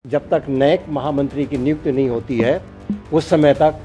जब तक नए महामंत्री की नियुक्ति नहीं होती है उस समय तक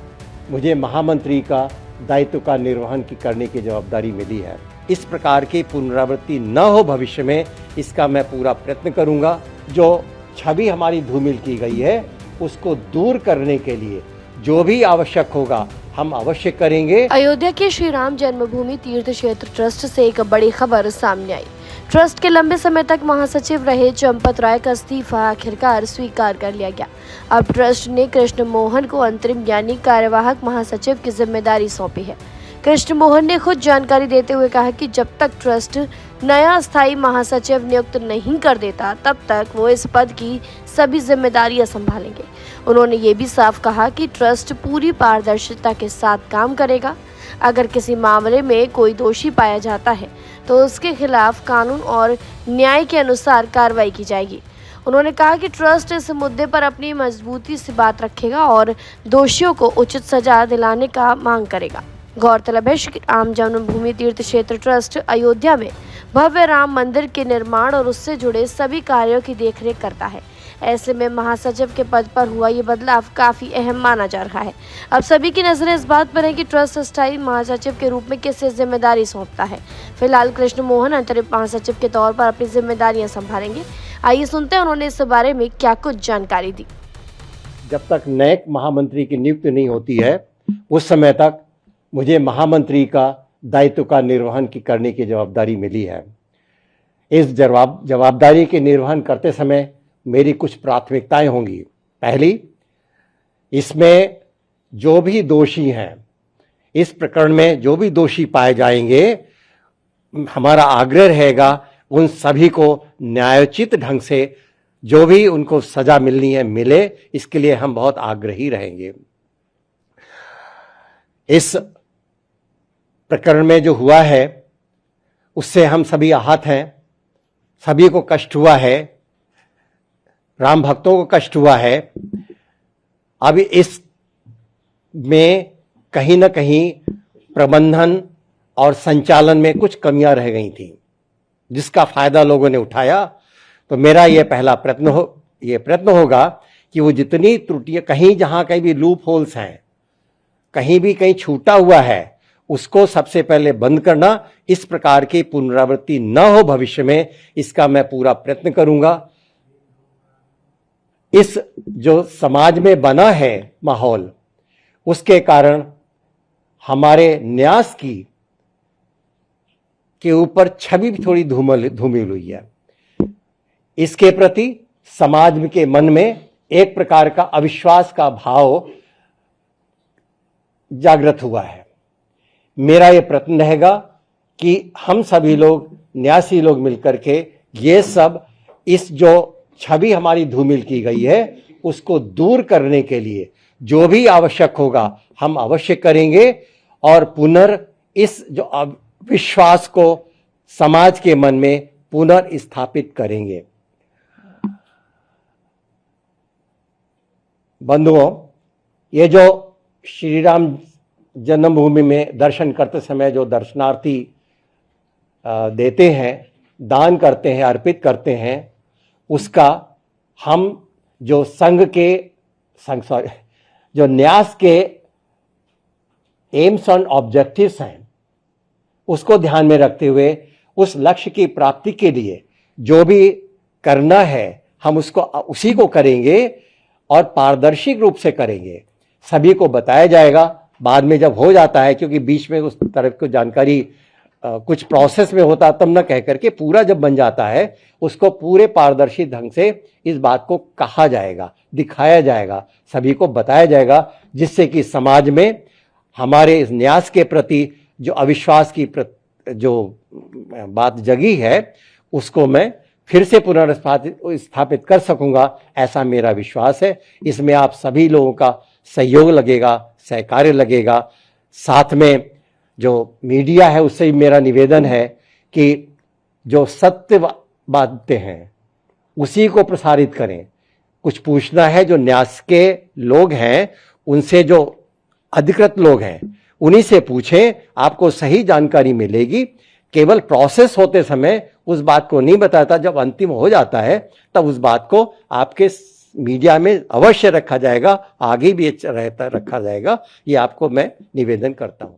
मुझे महामंत्री का दायित्व का निर्वहन करने की जवाबदारी मिली है। इस प्रकार की पुनरावृत्ति न हो भविष्य में, इसका मैं पूरा प्रयत्न करूंगा। जो छवि हमारी धूमिल की गई है उसको दूर करने के लिए जो भी आवश्यक होगा हम अवश्य करेंगे। अयोध्या के श्री राम जन्मभूमि तीर्थ क्षेत्र ट्रस्ट से एक बड़ी खबर सामने आई। ट्रस्ट के लंबे समय तक महासचिव रहे चंपत राय का इस्तीफा आखिरकार स्वीकार कर लिया गया। अब ट्रस्ट ने कृष्ण मोहन को अंतरिम यानी कार्यवाहक महासचिव की जिम्मेदारी सौंपी है। कृष्ण मोहन ने खुद जानकारी देते हुए कहा कि जब तक ट्रस्ट नया स्थायी महासचिव नियुक्त नहीं कर देता तब तक वो इस पद की सभी जिम्मेदारियां संभालेंगे। उन्होंने ये भी साफ कहा कि ट्रस्ट पूरी पारदर्शिता के साथ काम करेगा। अगर किसी मामले में कोई दोषी पाया जाता है तो उसके खिलाफ कानून और न्याय के अनुसार कार्रवाई की जाएगी। उन्होंने कहा कि ट्रस्ट इस मुद्दे पर अपनी मजबूती से बात रखेगा और दोषियों को उचित सजा दिलाने का मांग करेगा। गौरतलब है कि राम जन्मभूमि तीर्थ क्षेत्र ट्रस्ट अयोध्या में भव्य राम मंदिर के निर्माण और उससे जुड़े सभी कार्यों की देखरेख करता है। ऐसे में महासचिव के पद पर हुआ ये बदलाव काफी अहम माना जा रहा है। अब सभी की नजरें इस बात पर है कि ट्रस्ट स्थायी महासचिव के रूप में किसे जिम्मेदारी सौंपता है। फिलहाल कृष्ण मोहन अंतरिम महासचिव के तौर पर अपनी जिम्मेदारियां संभालेंगे। आइए सुनते हैं उन्होंने इस बारे में क्या कुछ जानकारी दी। जब तक नए महामंत्री की नियुक्ति नहीं होती है उस समय तक मुझे महामंत्री का दायित्व का निर्वहन करने की जवाबदारी मिली है। इस जवाबदारी के निर्वहन करते समय मेरी कुछ प्राथमिकताएं होंगी। पहली, इसमें जो भी दोषी हैं, इस प्रकरण में जो भी दोषी पाए जाएंगे, हमारा आग्रह रहेगा उन सभी को न्यायोचित ढंग से जो भी उनको सजा मिलनी है मिले, इसके लिए हम बहुत आग्रही रहेंगे। इस प्रकरण में जो हुआ है उससे हम सभी आहत हैं, सभी को कष्ट हुआ है, राम भक्तों को कष्ट हुआ है। अब इस में कहीं ना कहीं प्रबंधन और संचालन में कुछ कमियां रह गई थी जिसका फायदा लोगों ने उठाया। तो मेरा यह पहला प्रयत्न होगा कि वो जितनी त्रुटियां जहां कहीं भी लूप होल्स हैं, कहीं छूटा हुआ है, उसको सबसे पहले बंद करना। इस प्रकार की पुनरावृत्ति न हो भविष्य में, इसका मैं पूरा प्रयत्न करूंगा। इस जो समाज में बना है माहौल, उसके कारण हमारे न्यास के ऊपर छवि भी थोड़ी धूमिल हुई है। इसके प्रति समाज के मन में एक प्रकार का अविश्वास का भाव जागृत हुआ है। मेरा यह प्रयत्न रहेगा कि हम सभी लोग, न्यासी लोग मिलकर के ये सब, इस जो छवि हमारी धूमिल की गई है उसको दूर करने के लिए जो भी आवश्यक होगा हम अवश्य करेंगे और इस जो विश्वास को समाज के मन में पुनर्स्थापित करेंगे। बंधुओं, ये जो श्री राम जन्मभूमि में दर्शन करते समय जो दर्शनार्थी देते हैं, दान करते हैं, अर्पित करते हैं, उसका हम जो जो न्यास के एम्स एंड ऑब्जेक्टिव्स हैं उसको ध्यान में रखते हुए उस लक्ष्य की प्राप्ति के लिए जो भी करना है हम उसको उसी को करेंगे और पारदर्शी रूप से करेंगे। सभी को बताया जाएगा बाद में जब हो जाता है, क्योंकि बीच में उस तरफ को जानकारी कुछ प्रोसेस में होता तब न कह करके पूरा जब बन जाता है उसको पूरे पारदर्शी ढंग से इस बात को कहा जाएगा, दिखाया जाएगा, सभी को बताया जाएगा, जिससे कि समाज में हमारे इस न्यास के प्रति जो अविश्वास की जो बात जगी है उसको मैं फिर से पुनर्स्थापित कर सकूंगा, ऐसा मेरा विश्वास है। इसमें आप सभी लोगों का सहयोग लगेगा, सहकार्य लगेगा। साथ में जो मीडिया है उससे भी मेरा निवेदन है कि जो सत्य बातें हैं उसी को प्रसारित करें। कुछ पूछना है, जो न्यास के लोग हैं उनसे, जो अधिकृत लोग हैं उन्हीं से पूछें, आपको सही जानकारी मिलेगी। केवल प्रोसेस होते समय उस बात को नहीं बताता, जब अंतिम हो जाता है तब उस बात को आपके मीडिया में अवश्य रखा जाएगा, आगे भी रखा जाएगा, ये आपको मैं निवेदन करता हूं।